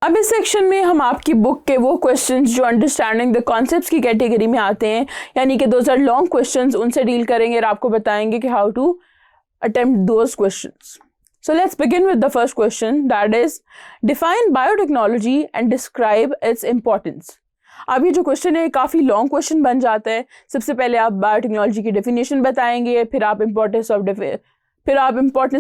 अब इस सेक्शन में हम आपकी बुक के वो क्वेश्चंस जो अंडरस्टैंडिंग द कॉन्सेप्ट्स की कैटेगरी में आते हैं, यानी कि दोज आर लॉन्ग क्वेश्चंस, उनसे डील करेंगे और आपको बताएंगे कि how to attempt those questions. So let's begin with the first question, that is define biotechnology and describe its importance. अब ये जो क्वेश्चन है काफ़ी लॉन्ग क्वेश्चन बन जाता है. सबसे पहले आप बायोटेक्नोलॉजी की डेफिनेशन बताएंगे, फिर आप इम्पोर्टेंस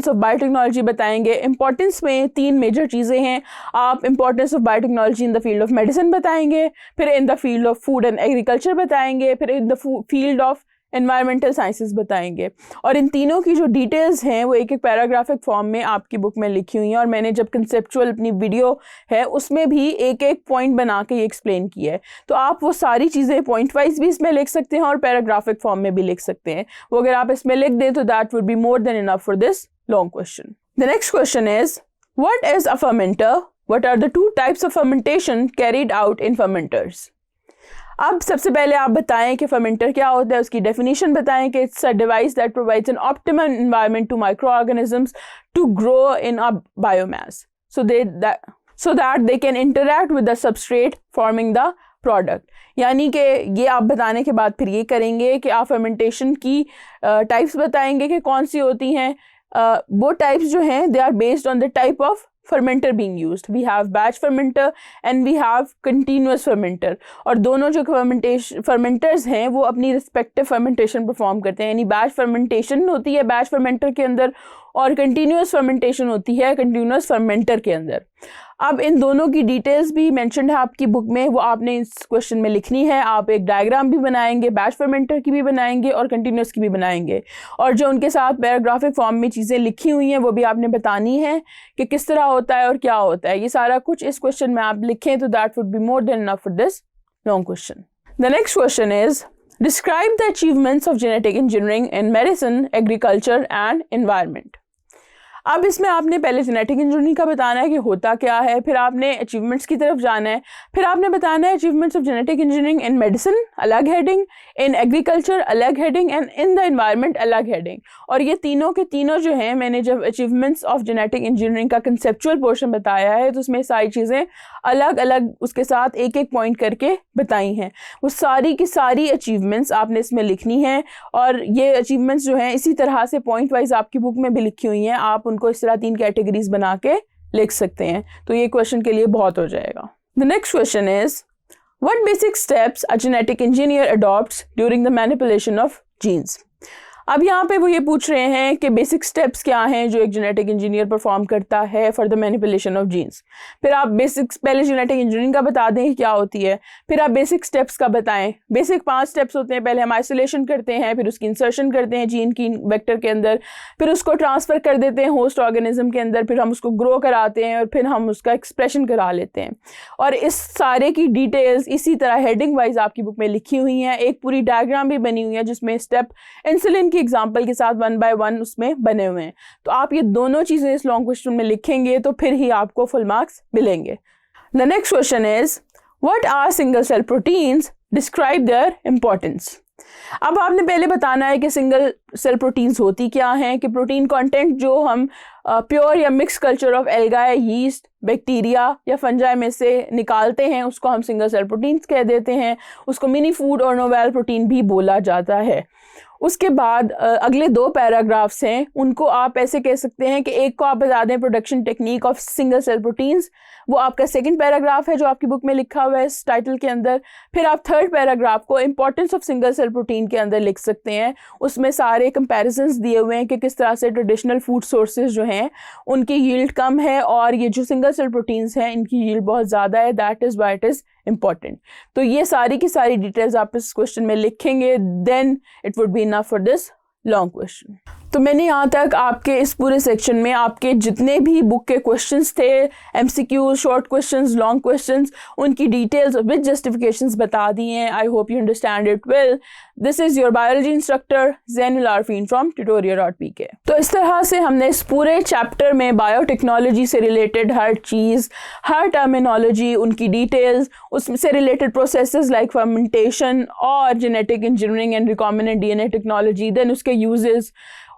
ऑफ बायोटेक्नोलॉजी बताएंगे. इंपॉर्टेंस में 3 मेजर चीज़ें हैं. आप importance of biotechnology in the field of medicine बताएंगे, फिर in the field of food and agriculture बताएंगे, फिर in the field of environmental sciences बताएंगे. और इन तीनों की जो डिटेल्स हैं वो एक एक पैराग्राफिक फॉर्म में आपकी बुक में लिखी हुई हैं. और मैंने जब कंसेप्चुअल अपनी वीडियो है उसमें भी एक एक पॉइंट बना के ये एक्सप्लेन किया है. तो आप वो सारी चीज़ें पॉइंट वाइज भी इसमें लिख सकते हैं और पैराग्राफिक फॉर्म में भी लिख सकते हैं. वो अगर आप इसमें लिख दें तो that would be more than enough for this long question. The next question is what is a fermenter, what are the 2 types of fermentation carried out in fermenters. अब सबसे पहले आप बताएं कि फर्मेंटर क्या होता है, उसकी डेफिनेशन बताएं कि it's a device that provides an optimum environment to microorganisms to grow in a biomass so that they can interact with the substrate forming the product. यानी कि ये आप बताने के बाद फिर ये करेंगे कि आप फर्मेंटेशन की टाइप्स बताएंगे कि कौन सी होती हैं. वो टाइप्स जो हैं they are based on the type of fermenter being used. We have batch fermenter and we have continuous fermenter. और दोनों जो fermenters हैं वो अपनी respective fermentation perform करते हैं. यानी batch fermentation होती है batch fermenter के अंदर और continuous fermentation होती है continuous fermenter के अंदर. अब इन दोनों की डिटेल्स भी मेंशन्ड है आपकी बुक में, वो आपने इस क्वेश्चन में लिखनी है. आप एक डायग्राम भी बनाएंगे, बैच फर्मेंटर की भी बनाएंगे और कंटिन्यूस की भी बनाएंगे. और जो उनके साथ पैराग्राफिक फॉर्म में चीज़ें लिखी हुई हैं वो भी आपने बतानी है कि किस तरह होता है और क्या होता है. ये सारा कुछ इस क्वेश्चन में आप लिखें तो that would be more than enough for this long question. The next question is describe the achievements of genetic engineering in medicine, agriculture and environment. अब इसमें आपने पहले जेनेटिक इंजीनियरिंग का बताना है कि होता क्या है, फिर आपने अचीवमेंट्स की तरफ जाना है, फिर आपने बताना है achievements of genetic engineering in medicine अलग हेडिंग, इन एग्रीकल्चर अलग heading and in the environment अलग हेडिंग. और ये तीनों के तीनों जो हैं, मैंने जब अचीवमेंट्स ऑफ जेनेटिक इंजीनियरिंग का कंसेप्चुअल पोर्शन बताया है तो उसमें सारी चीज़ें अलग अलग उसके साथ एक एक पॉइंट करके बताई हैं. वो सारी की सारी अचीवमेंट्स आपने इसमें लिखनी है. और ये अचीवमेंट्स जो हैं इसी तरह से पॉइंट वाइज आपकी बुक में भी लिखी हुई हैं. आप उनको इस तरह 3 कैटेगरीज बना के लिख सकते हैं. तो ये क्वेश्चन के लिए बहुत हो जाएगा. The next question is what basic steps a genetic engineer adopts during the manipulation of genes. अब यहाँ पे वो ये पूछ रहे हैं कि बेसिक स्टेप्स क्या हैं जो एक जेनेटिक इंजीनियर परफॉर्म करता है for the manipulation of genes. फिर आप बेसिक्स पहले जेनेटिक इंजीनियरिंग का बता दें कि क्या होती है, फिर आप बेसिक स्टेप्स का बताएं. बेसिक 5 स्टेप्स होते हैं. पहले हम आइसोलेशन करते हैं, फिर उसकी इंसर्शन करते हैं जीन की वेक्टर के अंदर, फिर उसको ट्रांसफ़र कर देते हैं होस्ट ऑर्गेनिज्म के अंदर, फिर हम उसको ग्रो कराते हैं और फिर हम उसका एक्सप्रेशन करा लेते हैं. और इस सारे की डिटेल्स इसी तरह हेडिंग वाइज आपकी बुक में लिखी हुई हैं. एक पूरी डायग्राम भी बनी हुई है जिसमें स्टेप इंसुलिन की एग्जांपल के साथ 1 बाय 1 उसमें बने हुए हैं. तो आप ये दोनों चीज़ें इस लॉन्ग क्वेश्चन में लिखेंगे तो फिर ही आपको फुल मार्क्स मिलेंगे. The next question is what are single cell proteins, describe their importance. अब आपने पहले बताना है कि सिंगल सेल प्रोटीन्स होती क्या हैं, कि प्रोटीन कंटेंट जो हम प्योर या mix culture of algae, yeast, bacteria या फंजाई में से निकालते हैं उसको हम सिंगल सेल प्रोटीन्स कह देते हैं. उसको मिनी फूड और नोवेल प्रोटीन भी बोला जाता है. उसके बाद अगले 2 पैराग्राफ्स हैं, उनको आप ऐसे कह सकते हैं कि एक को आप बता दें production technique of single cell proteins, वो आपका सेकंड पैराग्राफ है जो आपकी बुक में लिखा हुआ है इस टाइटल के अंदर. फिर आप थर्ड पैराग्राफ को importance of single cell protein के अंदर लिख सकते हैं. उसमें सारे कंपैरिजंस दिए हुए हैं कि किस तरह से ट्रेडिशनल फूड सोर्सेज जो हैं उनकी यील्ड कम है और ये जो सिंगल सेल प्रोटीन्स हैं इनकी यील्ड बहुत ज़्यादा है. That is why it is important. तो ये सारी की सारी डिटेल्स आप इस क्वेश्चन में लिखेंगे, then it would be enough for this long question. तो मैंने यहाँ तक आपके इस पूरे सेक्शन में आपके जितने भी बुक के क्वेश्चंस थे, MCQ, short questions, long questions, उनकी डिटेल्स विद जस्टिफिकेशंस बता दी हैं. I hope you understand it well. This is your biology instructor Zainul Arfeen from tutorial.pk. तो इस तरह से हमने इस पूरे चैप्टर में बायोटेक्नोलॉजी से रिलेटेड हर चीज़, हर टर्मिनोलॉजी, उनकी डिटेल्स, उससे रिलेटेड प्रोसेसेस लाइक फर्मेंटेशन और genetic engineering and recombinant DNA technology, then उसके यूजेस,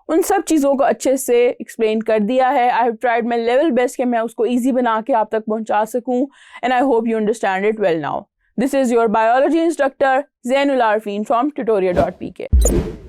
उन सब चीज़ों को अच्छे से एक्सप्लेन कर दिया है। I have tried my level best कि मैं उसको ईजी बना के आप तक पहुंचा सकूं, and I hope you understand it well now. This is your biology instructor Zainul Arfeen from tutoria.pk।